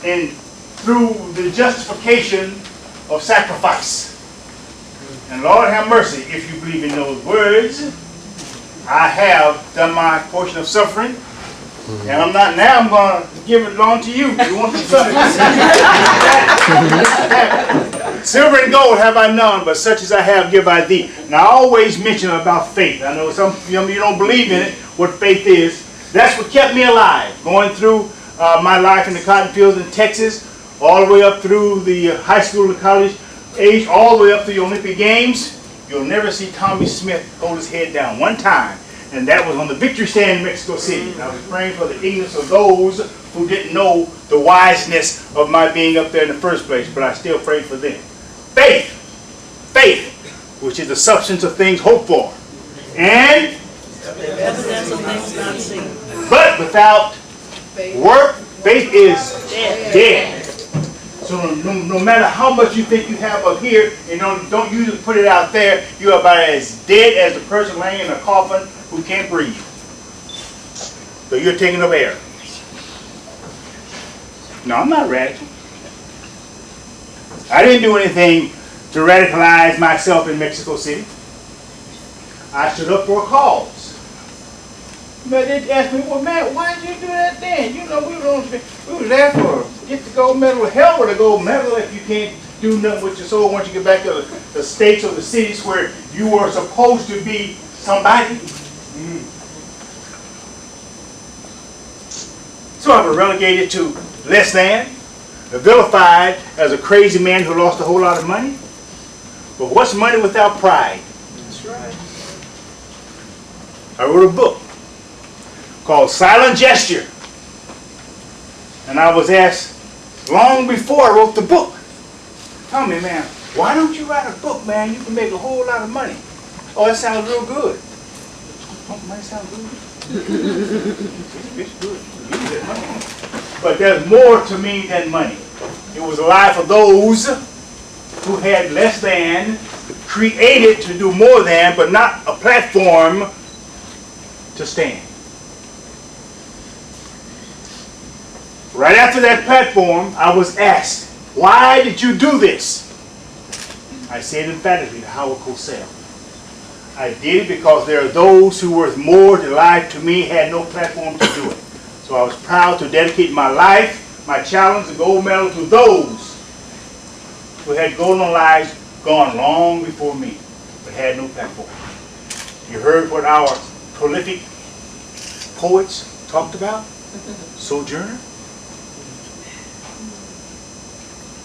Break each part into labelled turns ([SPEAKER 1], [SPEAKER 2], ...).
[SPEAKER 1] and through the justification of sacrifice. And Lord have mercy, if you believe in those words, I have done my portion of suffering, and I'm not now. I'm going to give it along to you. You want some silver and gold have I none, but such as I have give I thee. Now I always mention about faith. I know some of you don't believe in it, what faith is. That's what kept me alive, going through my life in the cotton fields in Texas, all the way up through the high school and college age, all the way up to the Olympic Games. You'll never see Tommie Smith hold his head down one time, and that was on the victory stand in Mexico City. And I was praying for the ignorance of those who didn't know the wiseness of my being up there in the first place, but I still prayed for them. Faith, faith, which is the substance of things hoped for, and but without work, faith is dead. So no matter how much you think you have up here, and don't usually put it out there, you are about as dead as the person laying in a coffin who can't breathe. So you're taking up air. No, I'm not radical. I didn't do anything to radicalize myself in Mexico City. I stood up for a cause. But they asked me, well, man, why did you do that then? You know, we were there for get the gold medal. Hell with a gold medal if you can't do nothing with your soul once you get back to the states or the cities where you were supposed to be somebody. So I was relegated to less than, vilified as a crazy man who lost a whole lot of money. But what's money without pride? That's right. I wrote a book called Silent Gesture. And I was asked long before I wrote the book, tell me, man, why don't you write a book, man? You can make a whole lot of money. Oh, that sounds real good. Oh, might sound good. It's good. But there's more to me than money. It was a life for those who had less than, created to do more than, but not a platform to stand. Right after that platform, I was asked, why did you do this? I said emphatically to Howard Cosell, I did it because there are those who were more to life to me, had no platform to do it. So I was proud to dedicate my life, my challenge, the gold medal to those who had golden lives gone long before me, but had no platform. You heard what our prolific poets talked about? Sojourner?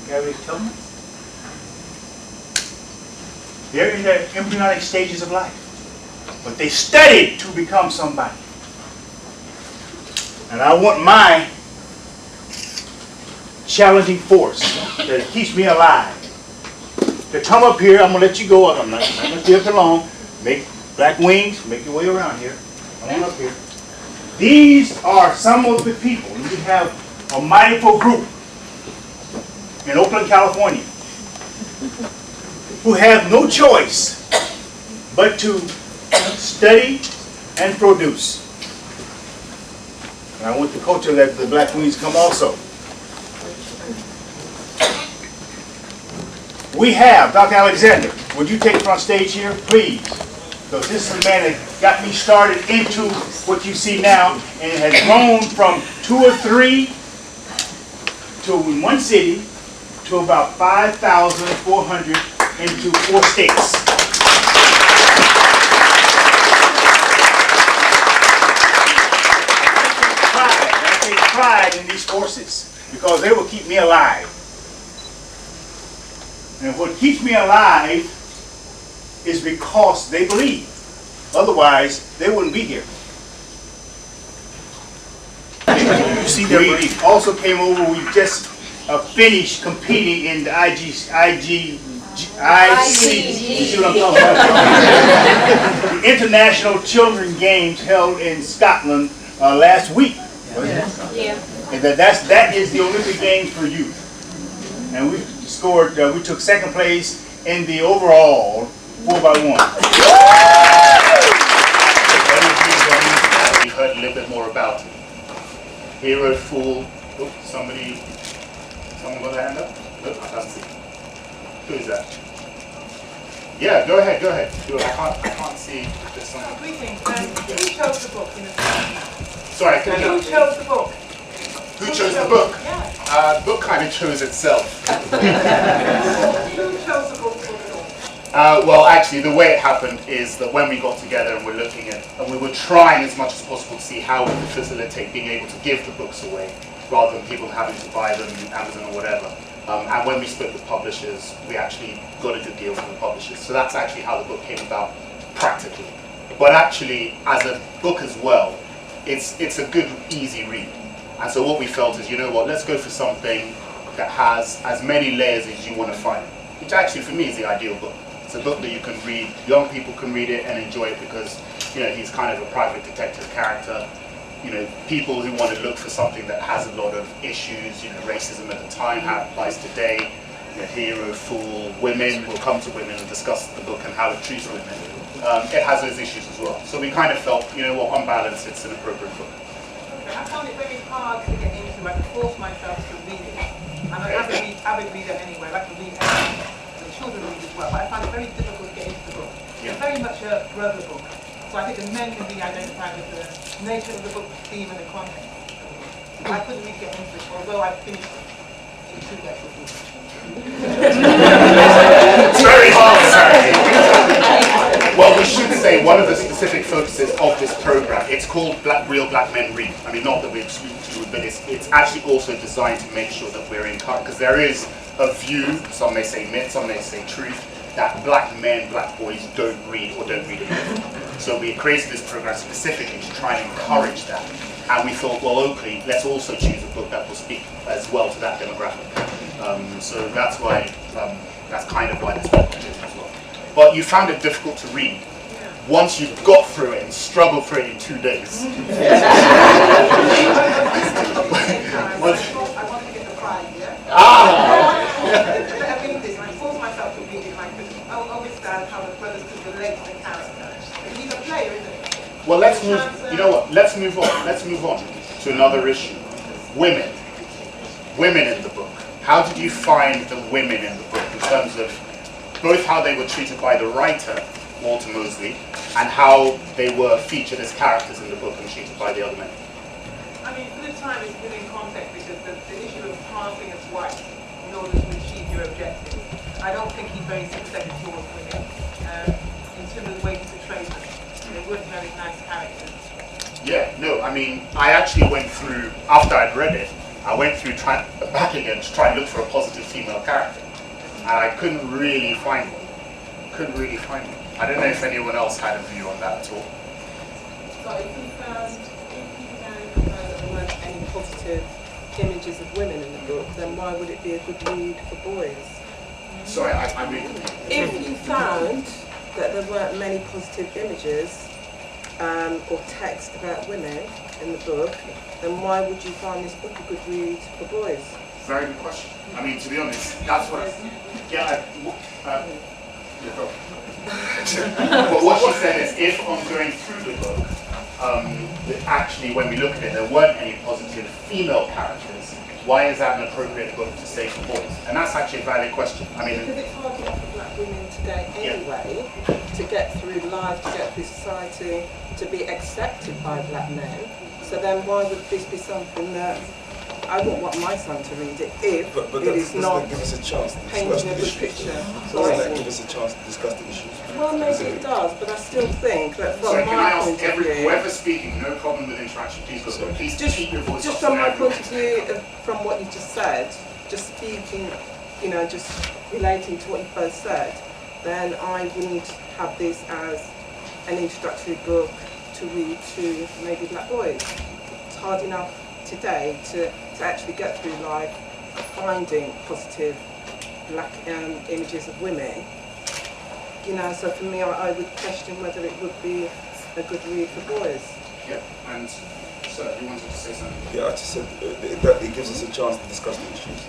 [SPEAKER 1] Gary Tillman? They're in their embryonic stages of life, but they studied to become somebody. And I want my challenging force that keeps me alive to come up here. I'm going to let you go. I'm not going to stay up long. Make black wings. Make your way around here. Come on up here. These are some of the people. We have a mindful group in Oakland, California, who have no choice but to study and produce. And I want the culture to let the black wings come also. We have, Dr. Alexander, would you take front stage here, please? Because this is the man that got me started into what you see now, and it has grown from 2 or 3 to in one city to about 5,400 into 4 states. I take pride in these forces because they will keep me alive. And what keeps me alive is because they believe. Otherwise, they wouldn't be here. You see, we also came over. We just finished competing in the IC. You see what I'm talking about? The International Children Games held in Scotland last week. Yeah. And that is the Olympic Games for youth. And we scored. We took 2nd place in the overall 4x1. A little bit more about Hayward Fool. Somebody
[SPEAKER 2] Someone got their hand up? Look, I can't see. Who is that? Yeah, go ahead. I can't see. There's someone.
[SPEAKER 3] Greetings. Who chose the book in the
[SPEAKER 2] Sorry,
[SPEAKER 3] Who chose the book?
[SPEAKER 2] Who chose the book?
[SPEAKER 3] Yeah.
[SPEAKER 2] The book kind of chose itself.
[SPEAKER 3] Who chose the book for the book?
[SPEAKER 2] Well, actually, the way it happened is that when we got together and we're looking at, and we were trying as much as possible to see how we could facilitate being able to give the books away, rather than people having to buy them on Amazon or whatever. And when we spoke with publishers, we actually got a good deal from the publishers. So that's actually how the book came about practically. But actually, as a book as well, it's a good, easy read. And so what we felt is, you know what, let's go for something that has as many layers as you want to find, which actually for me is the ideal book. It's a book that you can read, young people can read it and enjoy it because, you know, he's kind of a private detective character. You know, people who want to look for something that has a lot of issues, you know, racism at the time, how it applies today, you know, hero, fool, women, we'll come to women and discuss the book and how it treats women. It has those issues as well. So we kind of felt, you know what, on balance, it's an appropriate book.
[SPEAKER 3] Okay, I found it very hard to get into. I had to force myself to read it. I'm an avid reader anyway. I like to read everything. The children read as well, but I found it very difficult to get into the book. It's very much a brother book. So I think the men can be identified with the nature of the book, the theme, and the content. I couldn't really get into it, although I finished it. It's too late for
[SPEAKER 2] It's very hard, sorry. Well, we should say one of the specific focuses of this program, it's called Real Black Men Read. I mean, not that we exclude you, but it's actually also designed to make sure that we're in contact, because there is a view, some may say myth, some may say truth, that black men, black boys don't read or don't read enough. So we created this program specifically to try and encourage that. And we thought, well, locally, let's also choose a book that will speak as well to that demographic. So that's why, that's kind of why this book was chosen as well. But you found it difficult to read. Once you got through it and struggled through it in 2 days.
[SPEAKER 3] I wanted to get the prize, yeah? I read this, and I forced myself to read it, and I could understand how the brothers could relate to the character. He's a player, isn't he?
[SPEAKER 2] Well, let's move, you know what, let's move on. Let's move on to another issue. Women. Women in the book. How did you find the women in the book in terms of both how they were treated by the writer, Walter Mosley, and how they were featured as characters in the book and treated by the other men?
[SPEAKER 3] I mean, for the time it's within context because the issue of passing as white in order to achieve your objective. I don't think he's very sympathetic towards women in terms of the way he portrays them. They weren't very nice characters.
[SPEAKER 2] Yeah, no, I mean, I actually went through, after I'd read it, I went through back again to try and look for a positive female character. And I couldn't really find one. I don't know if anyone else had a view on that at all.
[SPEAKER 4] So if you found that there weren't any positive images of women in the book, then why would it be a good read for boys?
[SPEAKER 2] Sorry, I mean...
[SPEAKER 4] If you found that there weren't many positive images or text about women in the book, then why would you find this book a good read for boys?
[SPEAKER 2] Very good question. I mean, to be honest, that's what but what she said is, if on going through the book, actually when we look at it, there weren't any positive female characters, why is that an appropriate book to say for boys? And that's actually a valid question. I mean,
[SPEAKER 4] because it's hard enough for black women today anyway, to get through life, to get through society, to be accepted by black men. So then why would this be something that I wouldn't want my son to read it if
[SPEAKER 5] but
[SPEAKER 4] it is not
[SPEAKER 5] give us a chance to
[SPEAKER 4] painting a
[SPEAKER 5] discuss the
[SPEAKER 4] good
[SPEAKER 5] issues.
[SPEAKER 4] picture.
[SPEAKER 5] Doesn't that give us a chance to discuss the issues?
[SPEAKER 4] Well, maybe it does, but I still think that from
[SPEAKER 2] sorry, can I
[SPEAKER 4] my
[SPEAKER 2] ask
[SPEAKER 4] point of view,
[SPEAKER 2] whoever's speaking, no problem with interaction, please go. Please keep your voice
[SPEAKER 4] just
[SPEAKER 2] up
[SPEAKER 4] from
[SPEAKER 2] so
[SPEAKER 4] my
[SPEAKER 2] everyone
[SPEAKER 4] point of
[SPEAKER 2] can
[SPEAKER 4] view, from what you just said, just speaking, you know, just relating to what you first said, then I wouldn't have this as an introductory book to read to maybe black boys. It's hard enough today to actually get through life finding positive black images of women. You know, so for me, I would question whether it would be a good read for boys.
[SPEAKER 2] Yeah, and sir, you wanted to say something?
[SPEAKER 5] Yeah, I just said that it gives us a chance to discuss the issues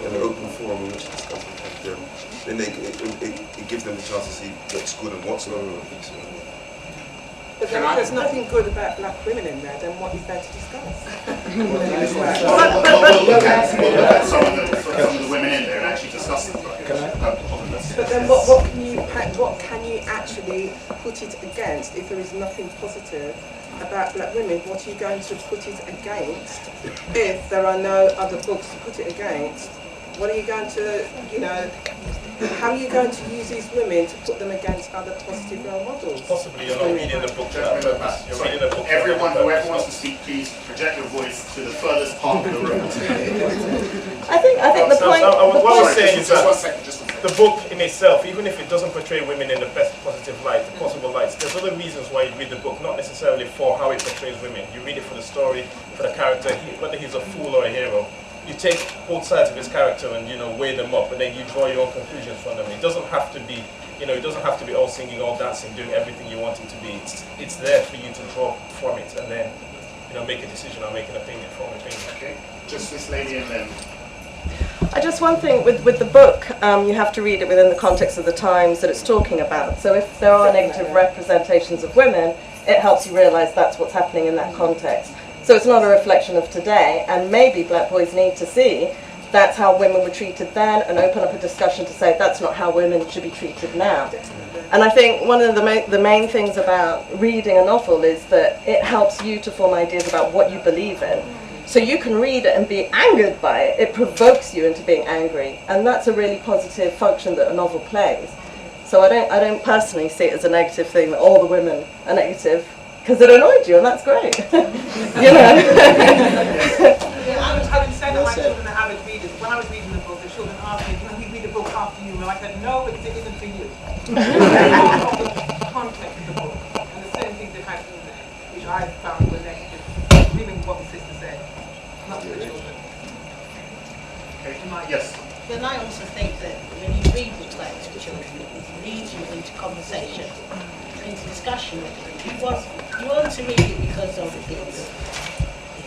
[SPEAKER 5] in an open forum in which to discuss it. And then it gives them the chance to see what's good and what's not.
[SPEAKER 4] But then if there's nothing good about black women in there, then what is there to discuss?
[SPEAKER 2] We'll look at some of the
[SPEAKER 4] can you actually put it against if there is nothing positive about black women? What are you going to put it against if there are no other books to put it against? What are you going to, you know, how are you going to use these women to put them against other positive role models?
[SPEAKER 6] Possibly you're not reading the book. You're reading the book.
[SPEAKER 2] Everyone, whoever wants to speak, please project your voice to the furthest part of the room.
[SPEAKER 7] I think the point.
[SPEAKER 6] What I was saying is
[SPEAKER 2] Just one
[SPEAKER 6] that
[SPEAKER 2] second, just one second.
[SPEAKER 6] the book in itself, even if it doesn't portray women in the best positive light, possible lights, there's other reasons why you read the book, not necessarily for how it portrays women. You read it for the story, for the character, whether he's a fool or a hero. You take both sides of his character and, you know, weigh them up, and then you draw your own conclusions from them. It doesn't have to be, you know, it doesn't have to be all singing, all dancing, doing everything you want it to be. It's there for you to draw from it and then, you know, make a decision or make an opinion, form an opinion.
[SPEAKER 2] Okay, just this lady and then.
[SPEAKER 7] Just one thing with the book, you have to read it within the context of the times that it's talking about. So if there are negative representations of women, it helps you realise that's what's happening in that context. So it's not a reflection of today, and maybe black boys need to see that's how women were treated then, and open up a discussion to say that's not how women should be treated now. And I think one of the main things about reading a novel is that it helps you to form ideas about what you believe in. So you can read it and be angered by it. It provokes you into being angry, and that's a really positive function that a novel plays. So I don't personally see it as a negative thing that all the women are negative, because it annoyed you, and that's great. You know.
[SPEAKER 3] Having said that, my children are avid readers. When I was reading the book, the children asked me, "Can we read the book after you?" And I said, "No, because it isn't for you." The context of the book and the certain things that had in there, which I found were negative, agreeing with what the sister said, not to the children.
[SPEAKER 2] Yes.
[SPEAKER 8] Then I also think that when you read books like this to children, it leads you into conversation, into discussion with them. You want to read it because of its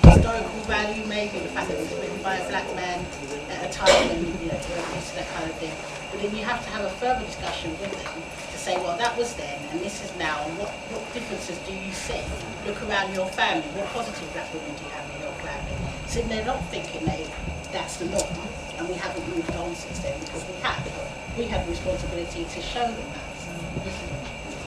[SPEAKER 8] historical value, maybe the fact that it was written by a black man at a time when, you know, we're used to that kind of thing. But then you have to have a further discussion with them to say, well, that was then and this is now, and what differences do you see? Look around your family, what positive black women do you have in your family? So they're not thinking that's the norm, and we haven't moved on since then, because we have. We have the responsibility to show them that.